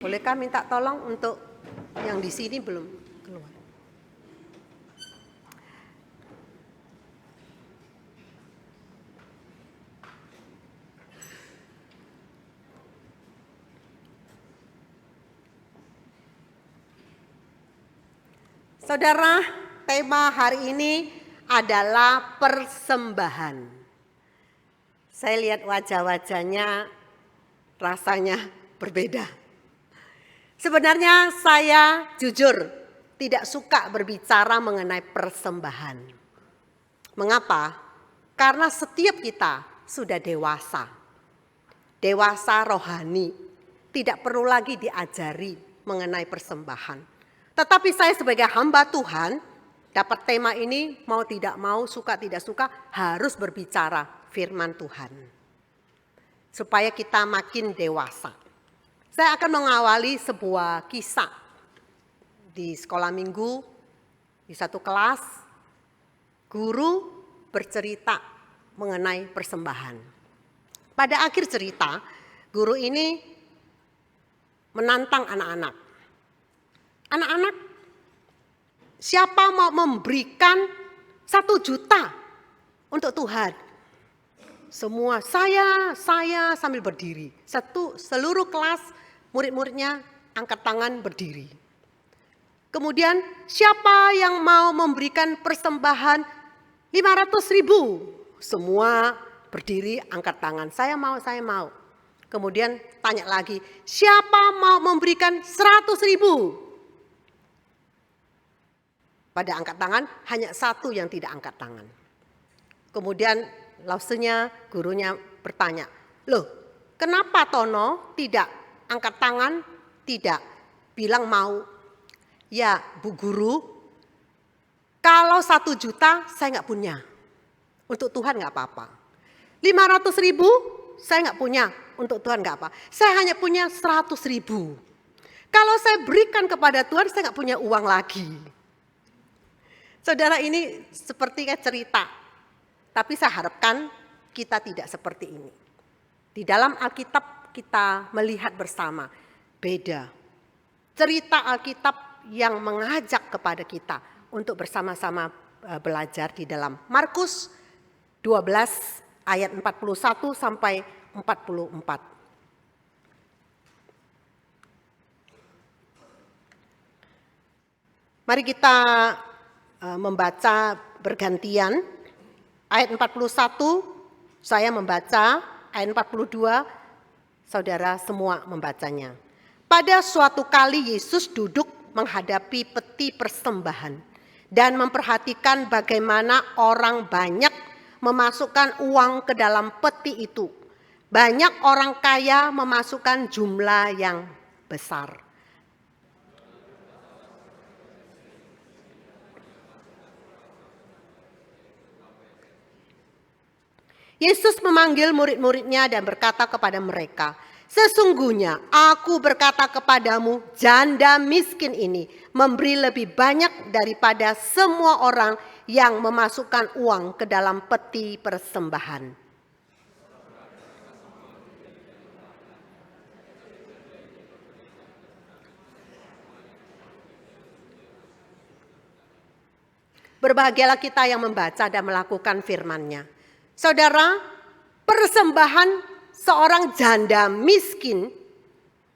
Bolehkah minta tolong untuk yang di sini belum keluar? Saudara, tema hari ini adalah persembahan. Saya lihat wajah-wajahnya rasanya berbeda. Sebenarnya saya jujur tidak suka berbicara mengenai persembahan. Mengapa? Karena setiap kita sudah dewasa. Dewasa rohani. Tidak perlu lagi diajari mengenai persembahan. Tetapi saya sebagai hamba Tuhan, dapat tema ini mau tidak mau, suka tidak suka, harus berbicara firman Tuhan. Supaya kita makin dewasa. Saya akan mengawali sebuah kisah di sekolah minggu, di satu kelas, guru bercerita mengenai persembahan. Pada akhir cerita, guru ini menantang anak-anak. Anak-anak, siapa mau memberikan 1 juta untuk Tuhan? Semua saya sambil berdiri. Seluruh kelas murid-muridnya angkat tangan berdiri. Kemudian siapa yang mau memberikan persembahan 500.000? Semua berdiri angkat tangan. Saya mau. Kemudian tanya lagi, siapa mau memberikan 100.000? Pada angkat tangan hanya 1 yang tidak angkat tangan. Kemudian lausenya gurunya bertanya, loh kenapa Tono tidak angkat tangan, tidak bilang mau? Ya Bu Guru, kalau 1 juta saya nggak punya, untuk Tuhan nggak apa-apa. 500.000 saya nggak punya, untuk Tuhan nggak apa. Saya hanya punya 100.000. Kalau saya berikan kepada Tuhan saya nggak punya uang lagi. Saudara, ini seperti cerita. Tapi saya harapkan kita tidak seperti ini. Di dalam Alkitab kita melihat bersama beda. Cerita Alkitab yang mengajak kepada kita untuk bersama-sama belajar di dalam Markus 12 ayat 41 sampai 44. Mari kita membaca bergantian. Ayat 41 saya membaca, ayat 42 saudara semua membacanya. Pada suatu kali Yesus duduk menghadapi peti persembahan dan memperhatikan bagaimana orang banyak memasukkan uang ke dalam peti itu. Banyak orang kaya memasukkan jumlah yang besar. Yesus memanggil murid-muridnya dan berkata kepada mereka, sesungguhnya aku berkata kepadamu, janda miskin ini memberi lebih banyak daripada semua orang yang memasukkan uang ke dalam peti persembahan. Berbahagialah kita yang membaca dan melakukan firman-Nya. Saudara, persembahan seorang janda miskin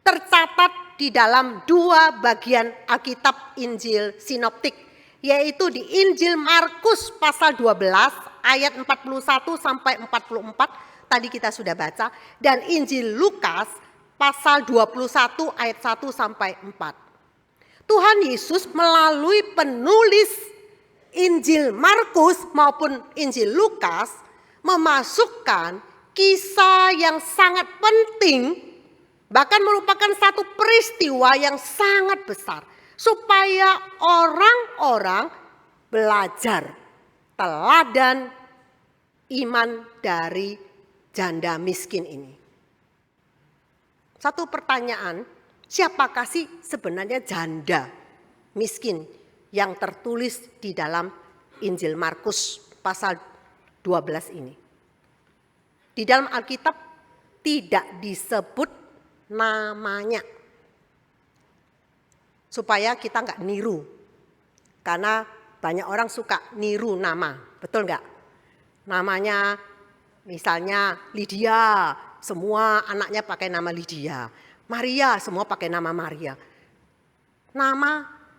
tercatat di dalam 2 bagian Alkitab Injil Sinoptik, yaitu di Injil Markus pasal 12 ayat 41 sampai 44, tadi kita sudah baca, dan Injil Lukas pasal 21 ayat 1 sampai 4. Tuhan Yesus melalui penulis Injil Markus maupun Injil Lukas memasukkan kisah yang sangat penting, bahkan merupakan satu peristiwa yang sangat besar, supaya orang-orang belajar teladan iman dari janda miskin ini. Satu pertanyaan, siapakah sih sebenarnya janda miskin yang tertulis di dalam Injil Markus pasal 12 ini? Di dalam Alkitab tidak disebut namanya. supaya kita nggak niru. Karena banyak orang suka niru nama, betul nggak? Namanya misalnya Lydia, semua anaknya pakai nama Lydia. Maria, semua pakai nama Maria. Nama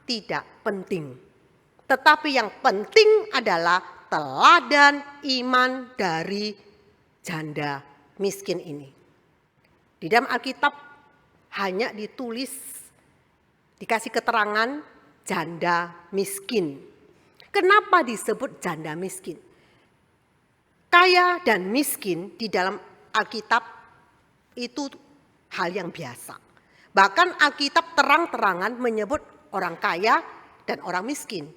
tidak penting. Tetapi yang penting adalah teladan iman dari janda miskin ini. Di dalam Alkitab hanya ditulis, dikasih keterangan janda miskin. Kenapa disebut janda miskin? Kaya dan miskin di dalam Alkitab itu hal yang biasa. Bahkan Alkitab terang-terangan menyebut orang kaya dan orang miskin.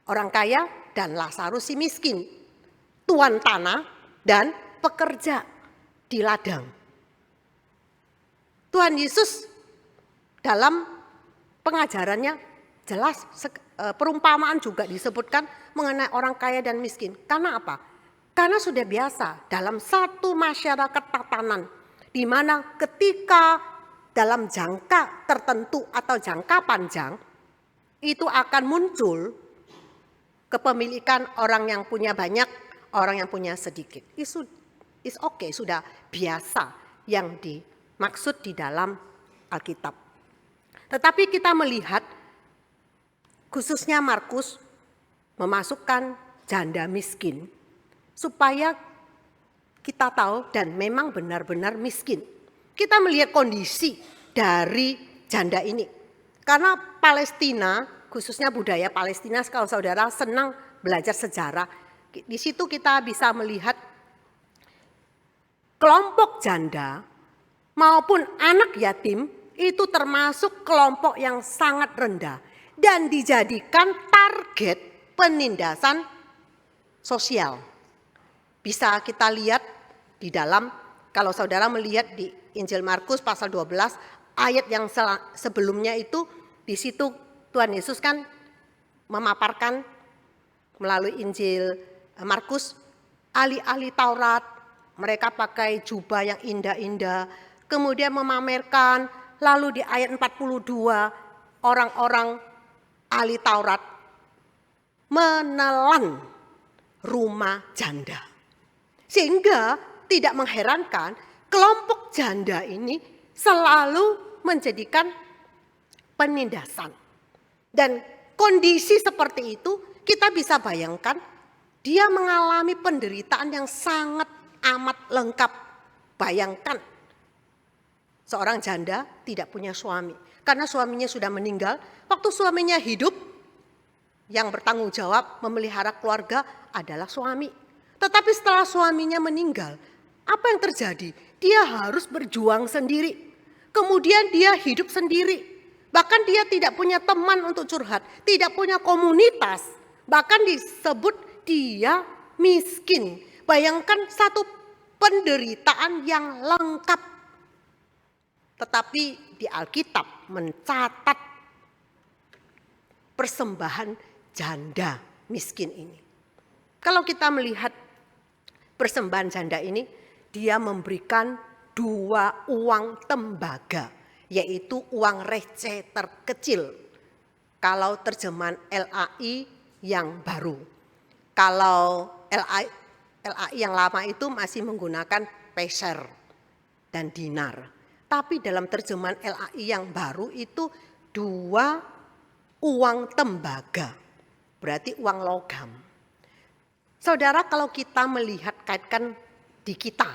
Orang kaya dan Lazarus si miskin. Tuan tanah dan pekerja di ladang. Tuhan Yesus dalam pengajarannya jelas, perumpamaan juga disebutkan mengenai orang kaya dan miskin. Karena apa? Karena sudah biasa dalam satu masyarakat tatanan, di mana ketika dalam jangka tertentu atau jangka panjang, itu akan muncul kepemilikan orang yang punya banyak, orang yang punya sedikit. Itu is okay, sudah biasa yang dimaksud di dalam Alkitab. Tetapi kita melihat khususnya Markus memasukkan janda miskin supaya kita tahu dan memang benar-benar miskin. Kita melihat kondisi dari janda ini. Karena Palestina, khususnya budaya Palestina, kalau saudara senang belajar sejarah, di situ kita bisa melihat kelompok janda maupun anak yatim itu termasuk kelompok yang sangat rendah dan dijadikan target penindasan sosial. Bisa kita lihat di dalam, kalau saudara melihat di Injil Markus pasal 12 ayat yang sebelumnya itu, di situ Tuhan Yesus kan memaparkan melalui Injil Markus ahli-ahli Taurat, mereka pakai jubah yang indah-indah, kemudian memamerkan, lalu di ayat 42 orang-orang ahli Taurat menelan rumah janda. Sehingga tidak mengherankan kelompok janda ini selalu menjadikan penindasan. Dan kondisi seperti itu kita bisa bayangkan dia mengalami penderitaan yang sangat amat lengkap. Bayangkan seorang janda tidak punya suami. Karena suaminya sudah meninggal, waktu suaminya hidup yang bertanggung jawab memelihara keluarga adalah suami. Tetapi setelah suaminya meninggal, apa yang terjadi? Dia harus berjuang sendiri. Kemudian dia hidup sendiri. Bahkan dia tidak punya teman untuk curhat, tidak punya komunitas. Bahkan disebut dia miskin. Bayangkan satu penderitaan yang lengkap. Tetapi di Alkitab mencatat persembahan janda miskin ini. Kalau kita melihat persembahan janda ini, dia memberikan 2 uang tembaga, yaitu uang receh terkecil. Kalau terjemahan LAI yang baru. Kalau LAI yang lama itu masih menggunakan peser dan dinar. Tapi dalam terjemahan LAI yang baru itu 2 uang tembaga, berarti uang logam. Saudara, kalau kita melihat kaitkan di kita,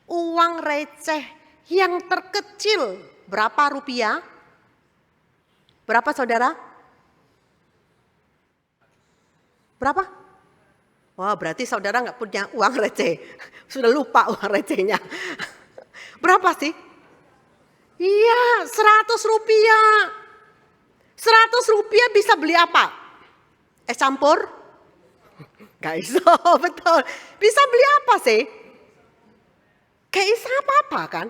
uang receh yang terkecil berapa rupiah? Berapa saudara? Berapa? Wah, berarti saudara nggak punya uang receh. Sudah lupa uang recehnya. Berapa sih? Iya, 100 rupiah. 100 rupiah bisa beli apa? Es campur? Gak iso, betul. Bisa beli apa sih? Gak bisa apa-apa kan?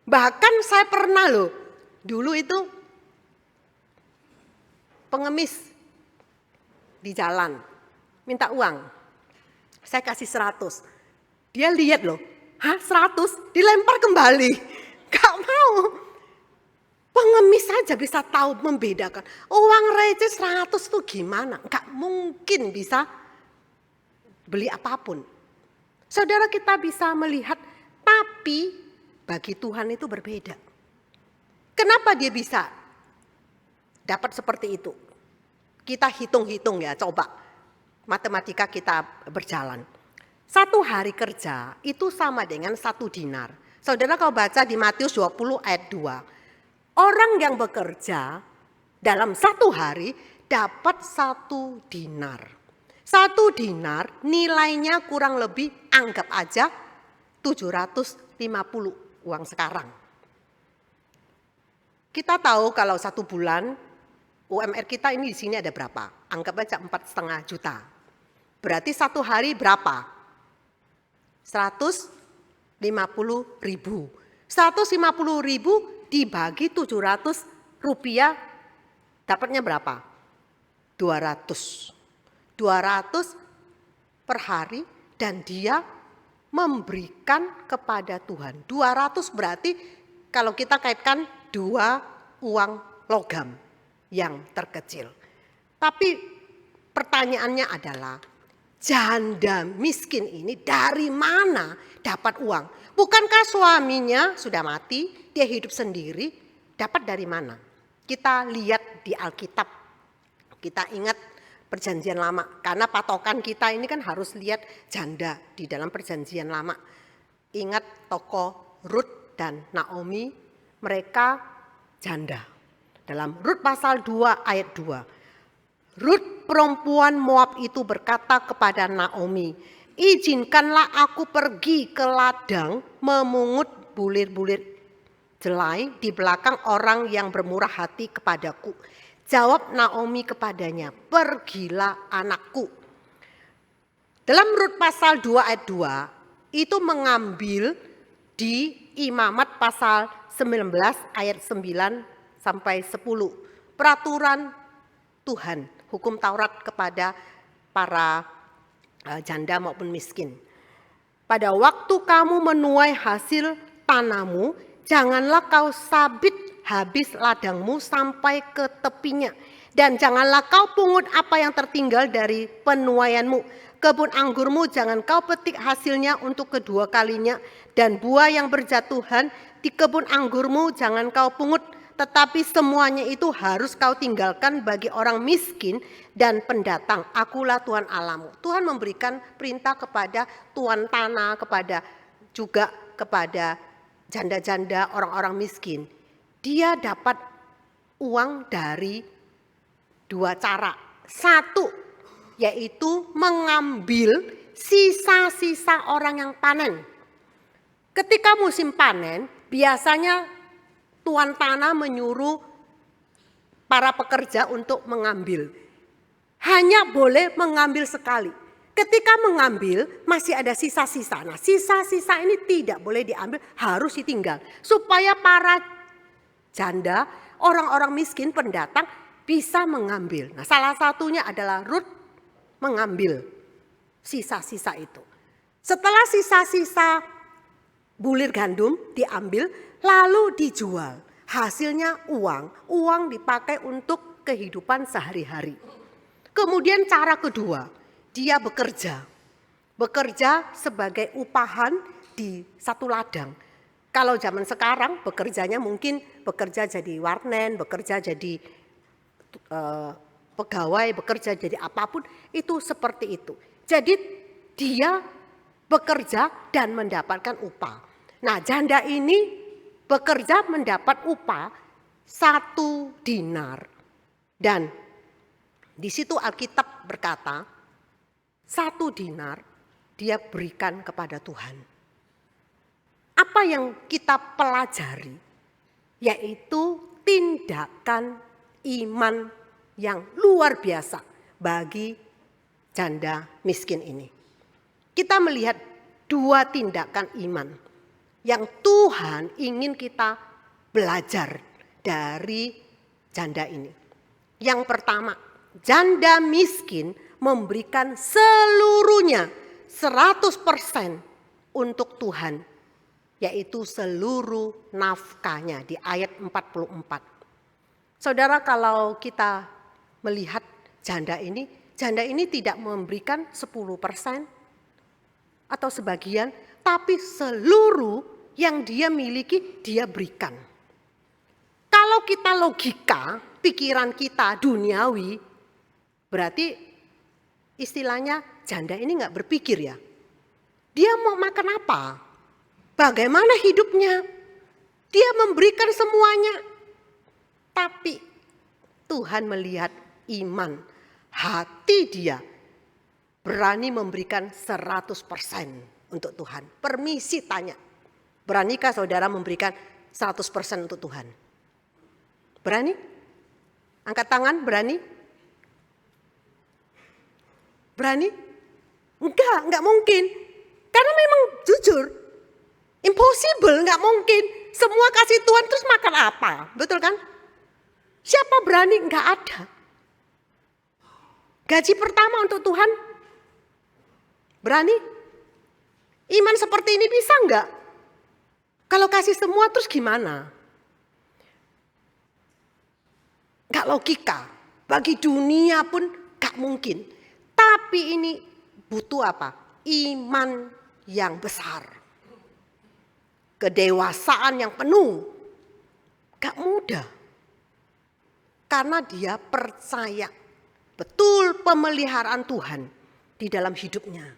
Bahkan saya pernah loh, dulu itu pengemis di jalan, minta uang. Saya kasih 100. Dia lihat loh, 100 dilempar kembali. Gak mau. Pengemis saja aja bisa tahu membedakan. Uang receh 100 itu gimana? Enggak mungkin bisa beli apapun. Saudara, kita bisa melihat, tapi bagi Tuhan itu berbeda. Kenapa dia bisa dapat seperti itu? Kita hitung-hitung ya, coba. Matematika kita berjalan. 1 hari kerja itu sama dengan 1 dinar. Saudara kalau baca di Matius 20 ayat 2. Orang yang bekerja dalam 1 hari dapat 1 dinar. 1 dinar nilainya kurang lebih anggap aja 750 uang sekarang. Kita tahu kalau 1 bulan UMR kita ini di sini ada berapa? Anggap aja 4,5 juta. Berarti 1 hari berapa? 150.000. 150.000 dibagi 700 rupiah dapatnya berapa? 200. 200 per hari dan dia memberikan kepada Tuhan. 200 berarti kalau kita kaitkan 2 uang logam yang terkecil. Tapi pertanyaannya adalah, janda miskin ini dari mana dapat uang? Bukankah suaminya sudah mati, dia hidup sendiri, dapat dari mana? Kita lihat di Alkitab, kita ingat Perjanjian Lama, karena patokan kita ini kan harus lihat janda di dalam Perjanjian Lama. Ingat tokoh Rut dan Naomi, mereka janda. Dalam Rut pasal 2 ayat 2. Rut perempuan Moab itu berkata kepada Naomi, izinkanlah aku pergi ke ladang memungut bulir-bulir jelai di belakang orang yang bermurah hati kepadaku. Jawab Naomi kepadanya, pergilah anakku. Dalam Rut pasal 2 ayat 2 itu mengambil di Imamat pasal 19 ayat 9 sampai 10. Peraturan Tuhan, hukum Taurat kepada para janda maupun miskin. Pada waktu kamu menuai hasil tanahmu, janganlah kau sabit habis ladangmu sampai ke tepinya. Dan janganlah kau pungut apa yang tertinggal dari penuaianmu. Kebun anggurmu jangan kau petik hasilnya untuk kedua kalinya. Dan buah yang berjatuhan di kebun anggurmu jangan kau pungut. Tetapi semuanya itu harus kau tinggalkan bagi orang miskin dan pendatang. Akulah Tuhan Allahmu. Tuhan memberikan perintah kepada tuan tanah, juga kepada janda-janda, orang-orang miskin. Dia dapat uang dari 2 cara. 1, yaitu mengambil sisa-sisa orang yang panen. Ketika musim panen, biasanya tuan tanah menyuruh para pekerja untuk mengambil. Hanya boleh mengambil sekali. Ketika mengambil masih ada sisa-sisa. Nah, sisa-sisa ini tidak boleh diambil, harus ditinggal. Supaya para janda, orang-orang miskin, pendatang bisa mengambil. Nah, salah satunya adalah Rut mengambil sisa-sisa itu. Setelah sisa-sisa bulir gandum diambil, lalu dijual. Hasilnya uang. Uang dipakai untuk kehidupan sehari-hari. Kemudian cara kedua, dia bekerja. Bekerja sebagai upahan di satu ladang. Kalau zaman sekarang bekerjanya mungkin bekerja jadi warnen, bekerja jadi pegawai, bekerja jadi apapun, itu seperti itu. Jadi dia bekerja dan mendapatkan upah. Nah, janda ini bekerja mendapat upah 1 dinar. Dan di situ Alkitab berkata 1 dinar dia berikan kepada Tuhan. Apa yang kita pelajari? Yaitu tindakan iman yang luar biasa bagi janda miskin ini. Kita melihat 2 tindakan iman yang Tuhan ingin kita belajar dari janda ini. Yang pertama, janda miskin memberikan seluruhnya 100% untuk Tuhan, yaitu seluruh nafkahnya di ayat 44. Saudara, kalau kita melihat janda ini tidak memberikan 10% atau sebagian, tapi seluruh yang dia miliki dia berikan. Kalau kita logika, pikiran kita duniawi, berarti istilahnya janda ini nggak berpikir ya. Dia mau makan apa? Bagaimana hidupnya? Dia memberikan semuanya. Tapi Tuhan melihat iman, hati dia berani memberikan 100% untuk Tuhan. Permisi tanya, beranikah saudara memberikan 100% untuk Tuhan? Berani? Angkat tangan, berani? Berani? Enggak mungkin. Karena memang jujur, impossible, enggak mungkin. Semua kasih Tuhan terus makan apa? Betul kan? Siapa berani? Enggak ada. Gaji pertama untuk Tuhan? Berani? Iman seperti ini bisa enggak? Kalau kasih semua terus gimana? Enggak logika. Bagi dunia pun enggak mungkin. Tapi ini butuh apa? Iman yang besar. Kedewasaan yang penuh. Enggak mudah. Karena dia percaya betul pemeliharaan Tuhan di dalam hidupnya.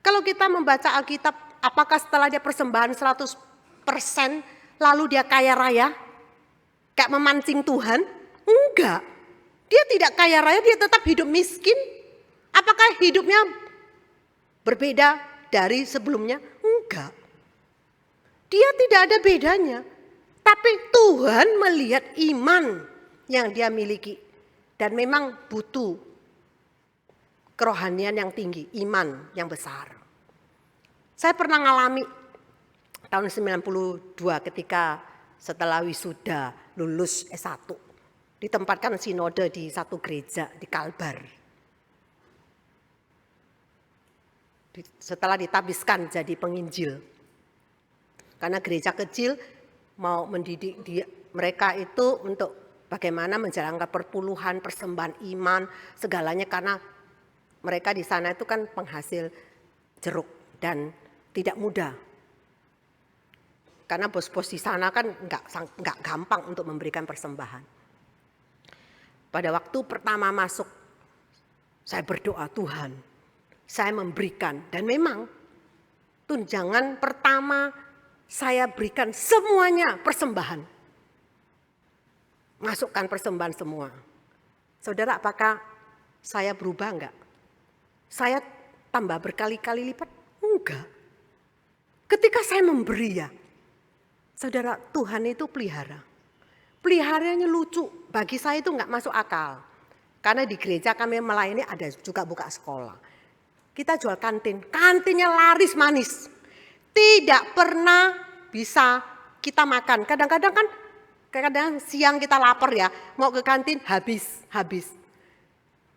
Kalau kita membaca Alkitab, apakah setelah dia persembahan 100% lalu dia kaya raya? Kayak memancing Tuhan? Enggak. Dia tidak kaya raya, dia tetap hidup miskin. Apakah hidupnya berbeda dari sebelumnya? Enggak. Dia tidak ada bedanya. Tapi Tuhan melihat iman yang dia miliki. Dan memang butuh kerohanian yang tinggi, iman yang besar. Saya pernah ngalami tahun 92 ketika setelah wisuda lulus S1. Ditempatkan sinode di satu gereja di Kalbar. Setelah ditabiskan jadi penginjil. Karena gereja kecil mau mendidik mereka itu untuk bagaimana menjalankan perpuluhan, persembahan iman, segalanya karena mereka di sana itu kan penghasil jeruk dan tidak mudah. Karena bos-bos di sana kan enggak gampang untuk memberikan persembahan. Pada waktu pertama masuk, saya berdoa, Tuhan, saya memberikan. Dan memang tunjangan pertama saya berikan semuanya persembahan. Masukkan persembahan semua. Saudara, apakah saya berubah enggak? Saya tambah berkali-kali lipat? Enggak. Ketika saya memberi ya, saudara, Tuhan itu pelihara. Peliharanya lucu, bagi saya itu enggak masuk akal. Karena di gereja kami melayani ada juga buka sekolah. Kita jual kantin, kantinnya laris manis. Tidak pernah bisa kita makan. Kadang-kadang siang kita lapar ya, mau ke kantin habis.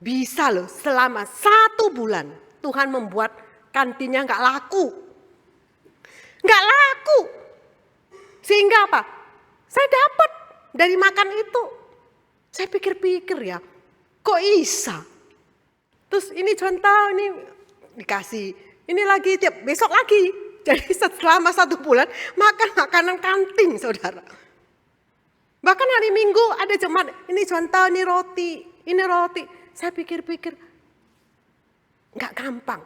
Bisa loh selama 1 bulan Tuhan membuat kantinnya enggak laku. Sehingga apa? Saya dapat dari makan itu. Saya pikir-pikir ya, kok bisa? Terus ini contoh, ini dikasih, ini lagi tiap besok lagi. Jadi selama 1 bulan makan makanan kantin, saudara. Bahkan hari Minggu ada jemaat, ini contoh, ini roti. Saya pikir-pikir, enggak gampang.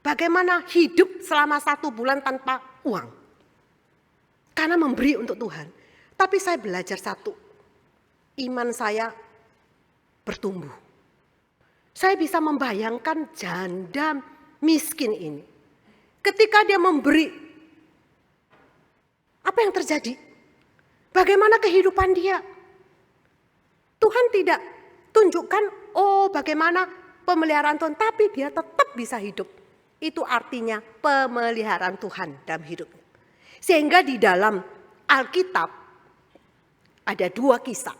Bagaimana hidup selama 1 bulan tanpa uang? Karena memberi untuk Tuhan. Tapi saya belajar satu, iman saya bertumbuh. Saya bisa membayangkan janda miskin ini. Ketika dia memberi, apa yang terjadi? Bagaimana kehidupan dia? Tuhan tidak tunjukkan, bagaimana pemeliharaan Tuhan, tapi dia tetap bisa hidup. Itu artinya pemeliharaan Tuhan dalam hidupnya. Sehingga di dalam Alkitab ada 2 kisah.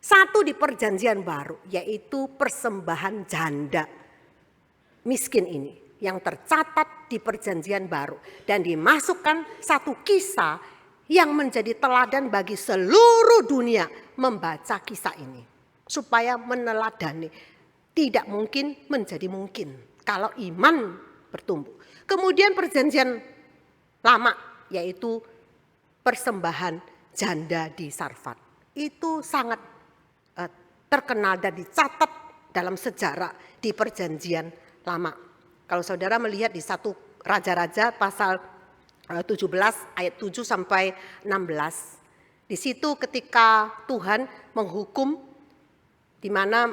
Satu di Perjanjian Baru, yaitu persembahan janda miskin ini yang tercatat di Perjanjian Baru dan dimasukkan satu kisah yang menjadi teladan bagi seluruh dunia membaca kisah ini supaya meneladani. Tidak mungkin menjadi mungkin kalau iman bertumbuh. Kemudian perjanjian lama yaitu persembahan janda di Sarfat. Itu sangat terkenal dan dicatat dalam sejarah di perjanjian lama. Kalau saudara melihat di 1 Raja-Raja pasal 17 ayat 7 sampai 16. Di situ ketika Tuhan menghukum di mana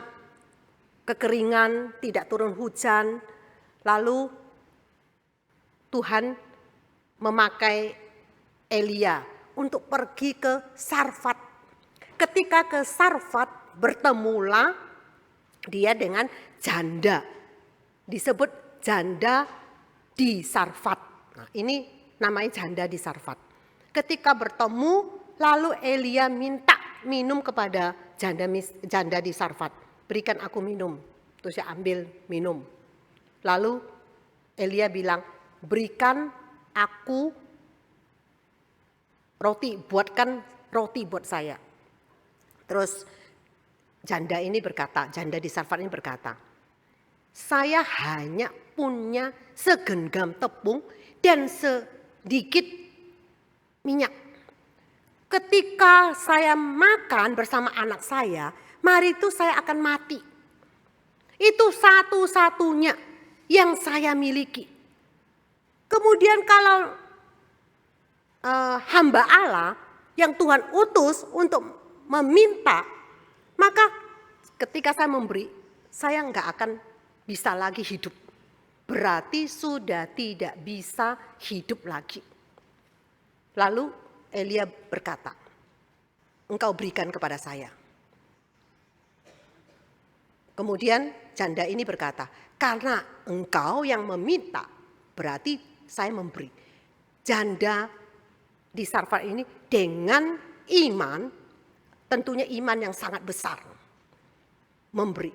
kekeringan, tidak turun hujan, lalu Tuhan memakai Elia untuk pergi ke Sarfat. Ketika ke Sarfat bertemulah dia dengan janda. Disebut janda di Sarfat. Nah, ini namanya janda di Sarfat. Ketika bertemu lalu Elia minta minum kepada janda di Sarfat. Berikan aku minum. Terus dia ambil minum. Lalu Elia bilang, berikan aku roti, buatkan roti buat saya. Terus janda di Sarfat ini berkata, saya hanya punya segenggam tepung dan sedikit minyak. Ketika saya makan bersama anak saya, mari itu saya akan mati. Itu satu-satunya yang saya miliki. Kemudian kalau hamba Allah yang Tuhan utus untuk meminta, maka ketika saya memberi, saya enggak akan bisa lagi hidup. Berarti sudah tidak bisa hidup lagi. Lalu Elia berkata, engkau berikan kepada saya. Kemudian janda ini berkata, karena engkau yang meminta, berarti saya memberi. Janda di Sarfat ini dengan iman, tentunya iman yang sangat besar, memberi.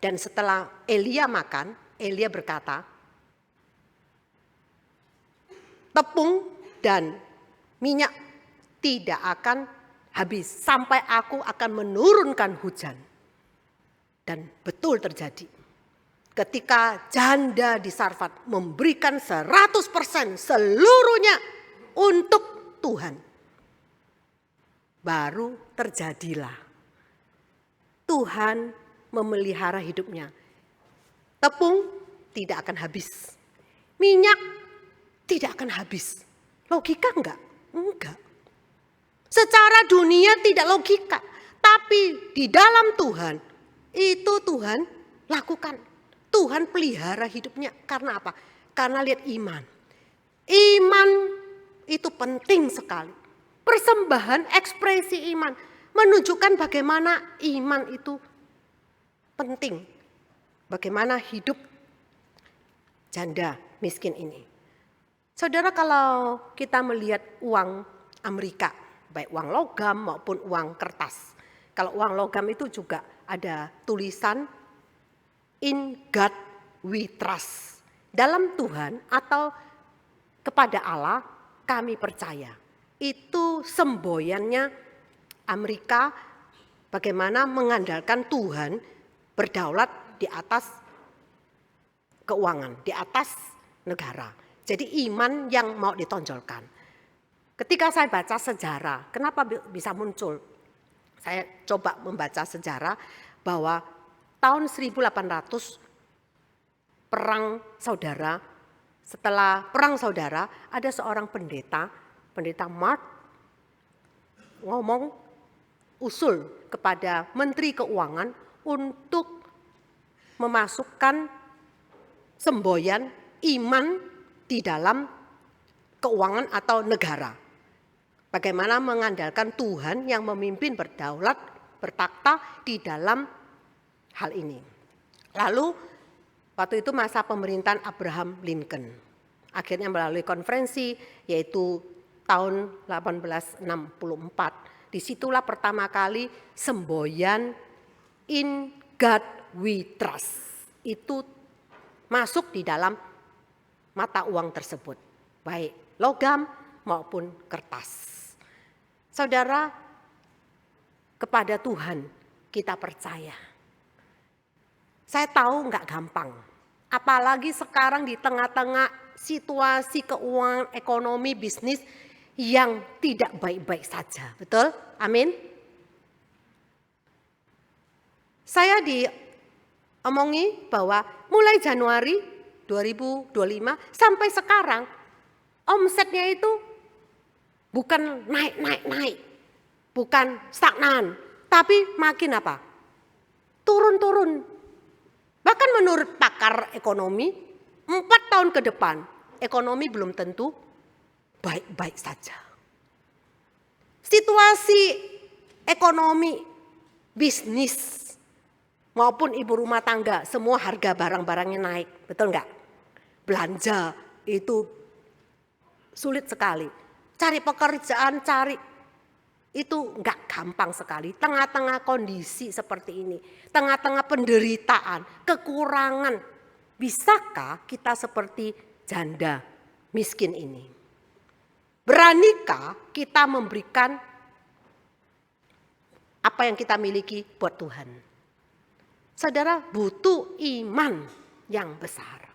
Dan setelah Elia makan, Elia berkata, tepung dan minyak tidak akan habis sampai aku akan menurunkan hujan. Dan betul terjadi. Ketika janda di Sarfat memberikan 100% seluruhnya untuk Tuhan, baru terjadilah Tuhan memelihara hidupnya. Tepung tidak akan habis. Minyak tidak akan habis. Logika enggak? Enggak. Secara dunia tidak logika. Tapi di dalam Tuhan, itu Tuhan lakukan. Tuhan pelihara hidupnya. Karena apa? Karena lihat iman. Iman itu penting sekali. Persembahan ekspresi iman. Menunjukkan bagaimana iman itu penting. Bagaimana hidup janda miskin ini. Saudara, kalau kita melihat uang Amerika, baik uang logam maupun uang kertas. Kalau uang logam itu juga ada tulisan In God we trust. Dalam Tuhan atau kepada Allah kami percaya. Itu semboyannya Amerika bagaimana mengandalkan Tuhan berdaulat di atas keuangan, di atas negara. Jadi iman yang mau ditonjolkan. Ketika saya baca sejarah, kenapa bisa muncul? Saya coba membaca sejarah bahwa tahun 1800 perang saudara, setelah perang saudara ada seorang pendeta Mark ngomong usul kepada Menteri Keuangan untuk memasukkan semboyan iman di dalam keuangan atau negara. Bagaimana mengandalkan Tuhan yang memimpin berdaulat, bertakhta di dalam hal ini. Lalu waktu itu masa pemerintahan Abraham Lincoln. Akhirnya melalui konferensi yaitu tahun 1864. Disitulah pertama kali semboyan In God we trust. Itu masuk di dalam mata uang tersebut. Baik logam maupun kertas. Saudara, kepada Tuhan kita percaya. Saya tahu nggak gampang. Apalagi sekarang di tengah-tengah situasi keuangan, ekonomi, bisnis yang tidak baik-baik saja. Betul? Amin. Saya diomongi bahwa mulai Januari 2025 sampai sekarang omsetnya itu bukan naik, bukan stagnan, tapi makin apa? Turun-turun. Bahkan menurut pakar ekonomi, 4 tahun ke depan ekonomi belum tentu baik-baik saja. Situasi ekonomi, bisnis maupun ibu rumah tangga, semua harga barang-barangnya naik, betul enggak? Belanja itu sulit sekali. Cari pekerjaan, itu enggak gampang sekali. Tengah-tengah kondisi seperti ini, tengah-tengah penderitaan, kekurangan, bisakah kita seperti janda miskin ini? Beranikah kita memberikan apa yang kita miliki buat Tuhan? Saudara, butuh iman yang besar.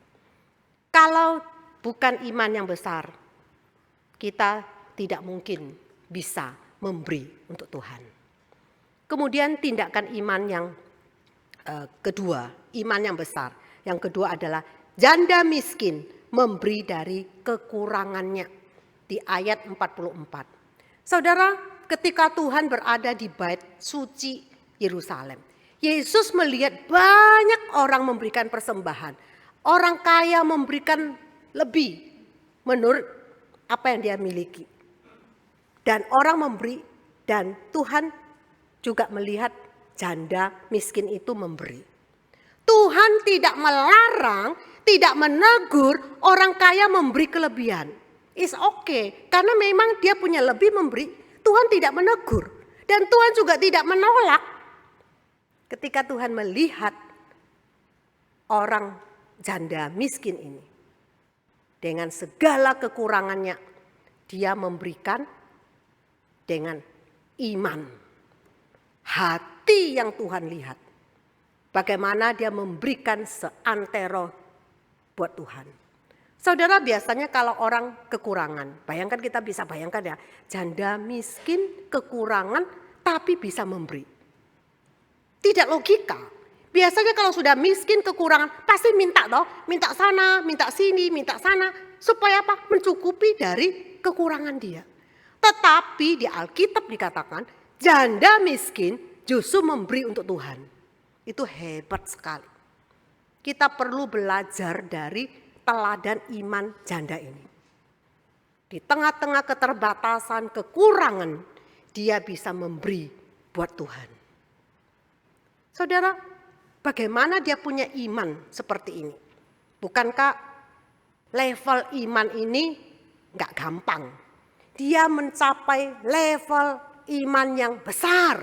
Kalau bukan iman yang besar, kita tidak mungkin bisa memberi untuk Tuhan. Kemudian tindakan iman yang kedua, iman yang besar. Yang kedua adalah janda miskin memberi dari kekurangannya di ayat 44. Saudara, ketika Tuhan berada di bait suci Yerusalem, Yesus melihat banyak orang memberikan persembahan. Orang kaya memberikan lebih menurut apa yang dia miliki. Dan orang memberi, dan Tuhan juga melihat janda miskin itu memberi. Tuhan tidak melarang, tidak menegur orang kaya memberi kelebihan. It's okay, karena memang dia punya lebih memberi, Tuhan tidak menegur. Dan Tuhan juga tidak menolak. Ketika Tuhan melihat orang janda miskin ini, dengan segala kekurangannya, dia memberikan dengan iman. Hati yang Tuhan lihat. Bagaimana dia memberikan seantero buat Tuhan. Saudara, biasanya kalau orang kekurangan, bayangkan, kita bisa bayangkan ya, janda miskin kekurangan tapi bisa memberi. Tidak logika. Biasanya kalau sudah miskin kekurangan pasti minta toh, minta sana, minta sini, minta sana, supaya apa? Mencukupi dari kekurangan dia. Tetapi di Alkitab dikatakan janda miskin justru memberi untuk Tuhan. Itu hebat sekali. Kita perlu belajar dari teladan iman janda ini. Di tengah-tengah keterbatasan, kekurangan, dia bisa memberi buat Tuhan. Saudara, bagaimana dia punya iman seperti ini? Bukankah level iman ini gak gampang? Dia mencapai level iman yang besar.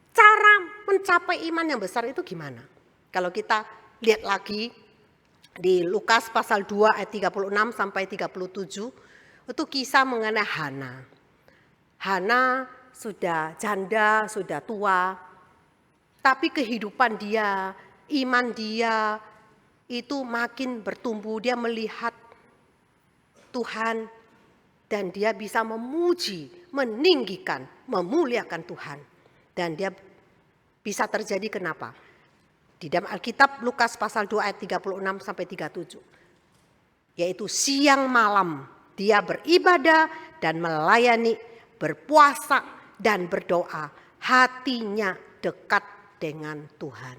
Cara mencapai iman yang besar itu gimana? Kalau kita lihat lagi di Lukas pasal 2 ayat 36 sampai 37, itu kisah mengenai Hana. Hana sudah janda, sudah tua, tapi kehidupan dia, iman dia itu makin bertumbuh. Dia melihat Tuhan dan dia bisa memuji, meninggikan, memuliakan Tuhan. Dan dia bisa terjadi kenapa? Di dalam Alkitab Lukas pasal 2 ayat 36 sampai 37. Yaitu siang malam dia beribadah dan melayani, berpuasa dan berdoa. Hatinya dekat dengan Tuhan.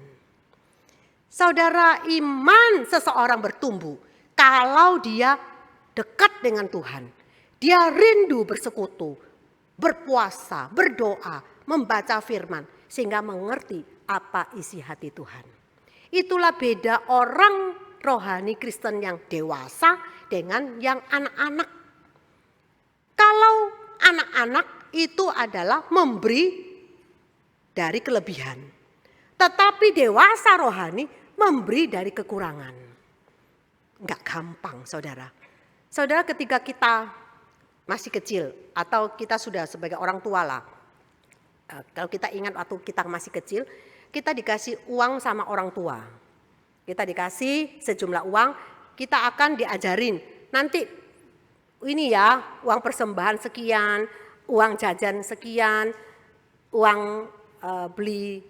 Saudara, iman seseorang bertumbuh kalau dia dekat dengan Tuhan. Dia rindu bersekutu, berpuasa, berdoa, membaca firman, sehingga mengerti apa isi hati Tuhan. Itulah beda orang rohani Kristen yang dewasa dengan yang anak-anak. Kalau anak-anak itu adalah memberi dari kelebihan. Tetapi dewasa rohani memberi dari kekurangan. Enggak gampang, saudara. Saudara, ketika kita masih kecil atau kita sudah sebagai orang tua lah, Kalau kita ingat waktu kita masih kecil, kita dikasih uang sama orang tua. Kita dikasih sejumlah uang, kita akan diajarin. Nanti ini ya, uang persembahan sekian, uang jajan sekian, uang beli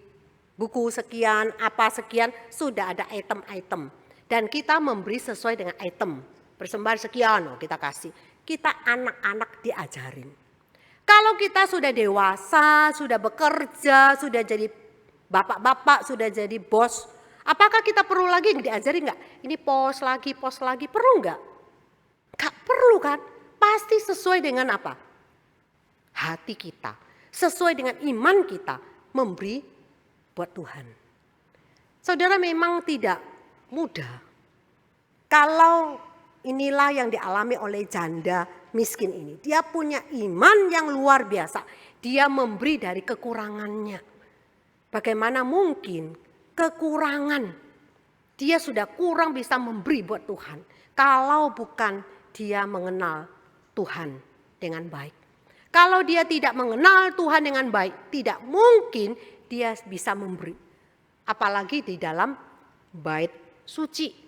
buku sekian, apa sekian, sudah ada item-item. Dan kita memberi sesuai dengan item. Persembahan sekian, kita kasih. Kita anak-anak diajarin. Kalau kita sudah dewasa, sudah bekerja, sudah jadi bapak-bapak, sudah jadi bos, apakah kita perlu lagi diajari enggak? Ini pos lagi, perlu enggak? Enggak perlu kan? Pasti sesuai dengan apa? Hati kita, sesuai dengan iman kita, memberi buat Tuhan. Saudara, memang tidak mudah. Kalau inilah yang dialami oleh janda miskin ini. Dia punya iman yang luar biasa. Dia memberi dari kekurangannya. Bagaimana mungkin kekurangan? Dia sudah kurang bisa memberi buat Tuhan. Kalau bukan dia mengenal Tuhan dengan baik. Kalau dia tidak mengenal Tuhan dengan baik, tidak mungkin dia bisa memberi. Apalagi di dalam bait suci.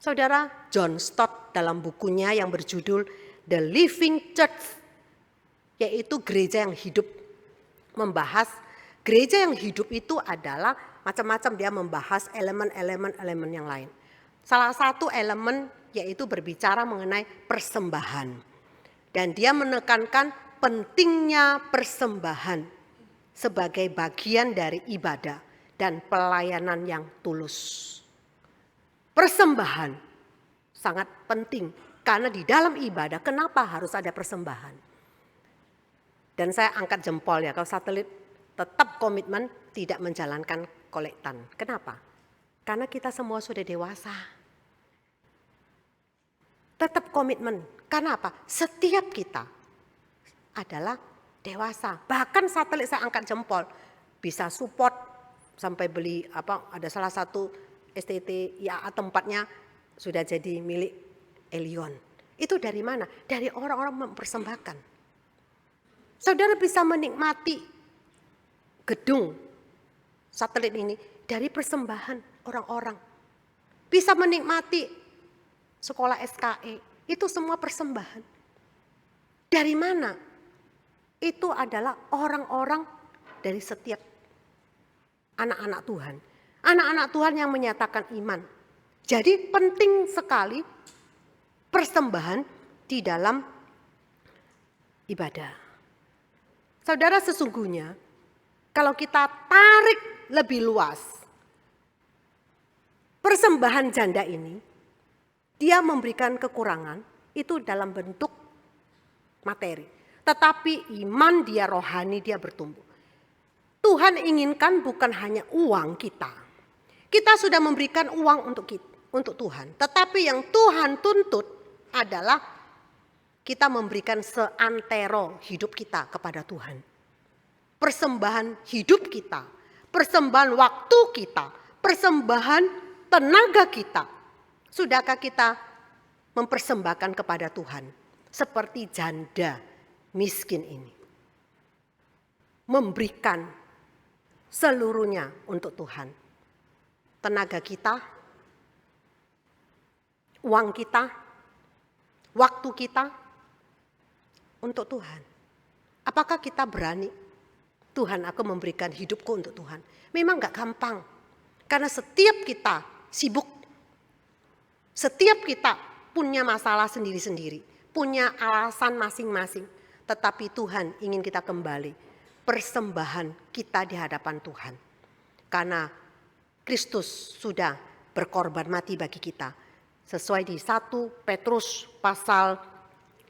Saudara, John Stott dalam bukunya yang berjudul The Living Church, yaitu gereja yang hidup, membahas gereja yang hidup itu adalah macam-macam, dia membahas elemen-elemen yang lain. Salah satu elemen yaitu berbicara mengenai persembahan. Dan dia menekankan pentingnya persembahan sebagai bagian dari ibadah dan pelayanan yang tulus. Persembahan sangat penting karena di dalam ibadah kenapa harus ada persembahan? Dan saya angkat jempol ya, kalau satelit tetap komitmen tidak menjalankan kolektan. Kenapa? Karena kita semua sudah dewasa. Tetap komitmen. Karena apa? Setiap kita adalah dewasa. Bahkan satelit saya angkat jempol bisa support sampai beli ada salah satu STT ya tempatnya sudah jadi milik Elion. Itu dari mana? Dari orang-orang mempersembahkan. Saudara bisa menikmati gedung satelit ini dari persembahan orang-orang. Bisa menikmati sekolah SKE, itu semua persembahan. Dari mana? Itu adalah orang-orang dari setiap anak-anak Tuhan. Anak-anak Tuhan yang menyatakan iman. Jadi penting sekali persembahan di dalam ibadah. Saudara, sesungguhnya kalau kita tarik lebih luas, persembahan janda ini, dia memberikan kekurangan itu dalam bentuk materi. Tetapi iman dia rohani, dia bertumbuh. Tuhan inginkan bukan hanya uang kita. Kita sudah memberikan uang untuk Tuhan. Tetapi yang Tuhan tuntut adalah kita memberikan seantero hidup kita kepada Tuhan. Persembahan hidup kita, persembahan waktu kita, persembahan tenaga kita. Sudahkah kita mempersembahkan kepada Tuhan? Seperti janda miskin ini. Memberikan seluruhnya untuk Tuhan. Tenaga kita, uang kita, waktu kita untuk Tuhan. Apakah kita berani? Tuhan, aku memberikan hidupku untuk Tuhan. Memang gak gampang. Karena setiap kita sibuk. Setiap kita punya masalah sendiri-sendiri. Punya alasan masing-masing. Tetapi Tuhan ingin kita kembali. Persembahan kita di hadapan Tuhan. Karena Kristus sudah berkorban mati bagi kita. Sesuai di 1 Petrus pasal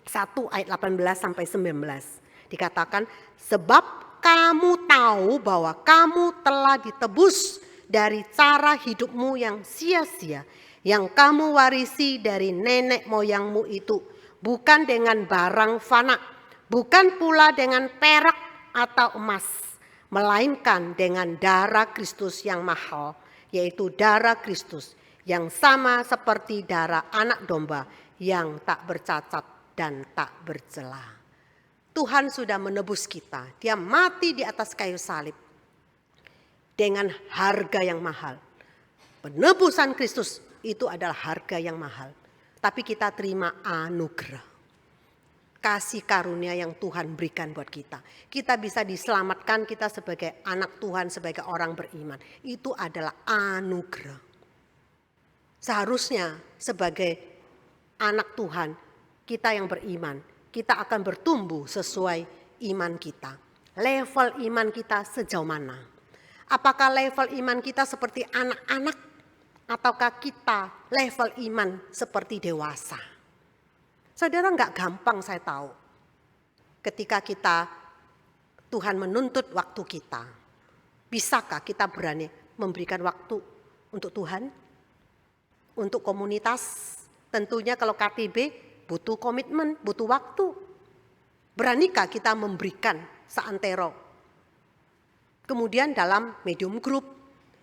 1 ayat 18 sampai 19. Dikatakan, sebab kamu tahu bahwa kamu telah ditebus dari cara hidupmu yang sia-sia. Yang kamu warisi dari nenek moyangmu itu. Bukan dengan barang fana. Bukan pula dengan perak atau emas. Melainkan dengan darah Kristus yang mahal. Yaitu darah Kristus yang sama seperti darah anak domba yang tak bercacat dan tak bercela. Tuhan sudah menebus kita. Dia mati di atas kayu salib dengan harga yang mahal. Penebusan Kristus itu adalah harga yang mahal. Tapi kita terima anugerah. Kasih karunia yang Tuhan berikan buat kita. Kita bisa diselamatkan, kita sebagai anak Tuhan, sebagai orang beriman. Itu adalah anugerah. Seharusnya sebagai anak Tuhan, kita yang beriman, kita akan bertumbuh sesuai iman kita. Level iman kita sejauh mana? Apakah level iman kita seperti anak-anak? Ataukah kita level iman seperti dewasa? Saudara, enggak gampang saya tahu. Ketika Tuhan menuntut waktu kita. Bisakah kita berani memberikan waktu untuk Tuhan? Untuk komunitas? Tentunya kalau KTB butuh komitmen, butuh waktu. Beranikah kita memberikan seantero? Kemudian dalam medium group,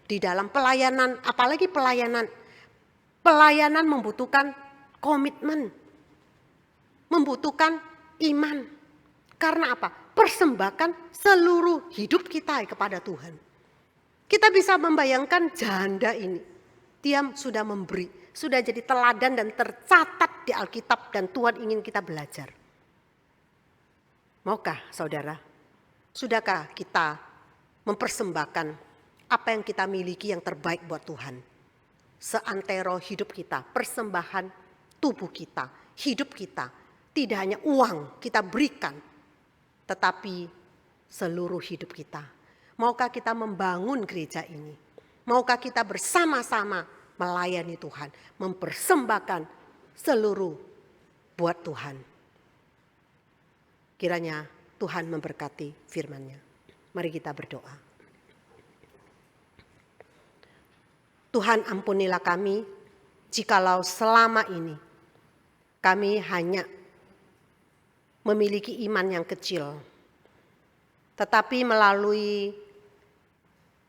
di dalam pelayanan, apalagi pelayanan membutuhkan komitmen. Membutuhkan iman. Karena apa? Persembahkan seluruh hidup kita kepada Tuhan. Kita bisa membayangkan janda ini. Dia sudah memberi, sudah jadi teladan dan tercatat di Alkitab dan Tuhan ingin kita belajar. Maukah saudara? Sudahkah kita mempersembahkan apa yang kita miliki yang terbaik buat Tuhan? Seantero hidup kita, persembahan tubuh kita, hidup kita. Tidak hanya uang kita berikan, tetapi seluruh hidup kita. Maukah kita membangun gereja ini? Maukah kita bersama-sama melayani Tuhan, mempersembahkan seluruh buat Tuhan? Kiranya Tuhan memberkati firman-Nya. Mari kita berdoa. Tuhan, ampunilah kami jikalau selama ini kami hanya memiliki iman yang kecil. Tetapi melalui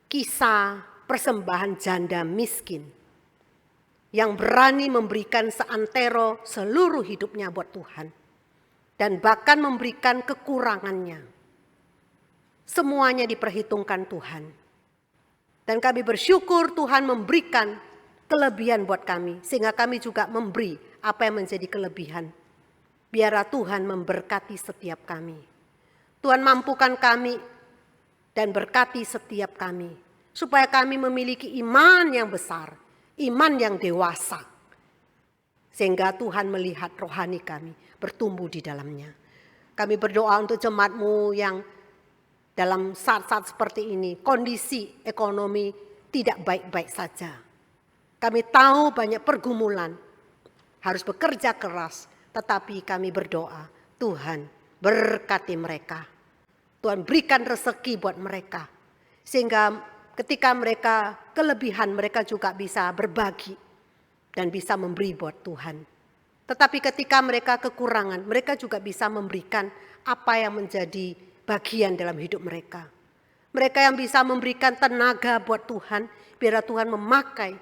kisah persembahan janda miskin yang berani memberikan seantero seluruh hidupnya buat Tuhan. Dan bahkan memberikan kekurangannya. Semuanya diperhitungkan Tuhan. Dan kami bersyukur Tuhan memberikan kelebihan buat kami. Sehingga kami juga memberi apa yang menjadi kelebihan. Biarlah Tuhan memberkati setiap kami. Tuhan mampukan kami dan berkati setiap kami. Supaya kami memiliki iman yang besar, iman yang dewasa. Sehingga Tuhan melihat rohani kami bertumbuh di dalamnya. Kami berdoa untuk jemaat-Mu yang dalam saat-saat seperti ini, kondisi ekonomi tidak baik-baik saja. Kami tahu banyak pergumulan, harus bekerja keras. Tetapi kami berdoa, Tuhan berkati mereka. Tuhan berikan rezeki buat mereka. Sehingga ketika mereka kelebihan, mereka juga bisa berbagi. Dan bisa memberi buat Tuhan. Tetapi ketika mereka kekurangan, mereka juga bisa memberikan apa yang menjadi bagian dalam hidup mereka. Mereka yang bisa memberikan tenaga buat Tuhan, biar Tuhan memakai,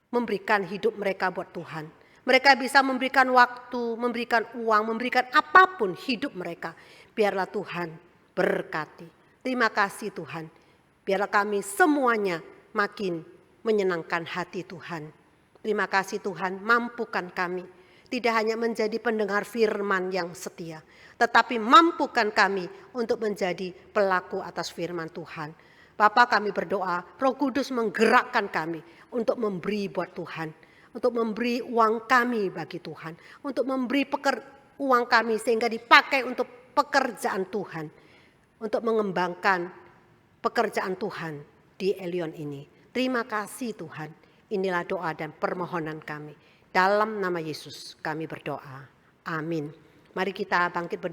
memberikan hidup mereka buat Tuhan. Mereka bisa memberikan waktu, memberikan uang, memberikan apapun hidup mereka. Biarlah Tuhan berkati. Terima kasih Tuhan. Biarlah kami semuanya makin menyenangkan hati Tuhan. Terima kasih Tuhan, mampukan kami. Tidak hanya menjadi pendengar firman yang setia. Tetapi mampukan kami untuk menjadi pelaku atas firman Tuhan. Bapa, kami berdoa, Roh Kudus menggerakkan kami untuk memberi buat Tuhan. Untuk memberi uang kami bagi Tuhan. Untuk memberi uang kami sehingga dipakai untuk pekerjaan Tuhan. Untuk mengembangkan pekerjaan Tuhan di Elion ini. Terima kasih Tuhan. Inilah doa dan permohonan kami. Dalam nama Yesus kami berdoa. Amin. Mari kita bangkit berdoa.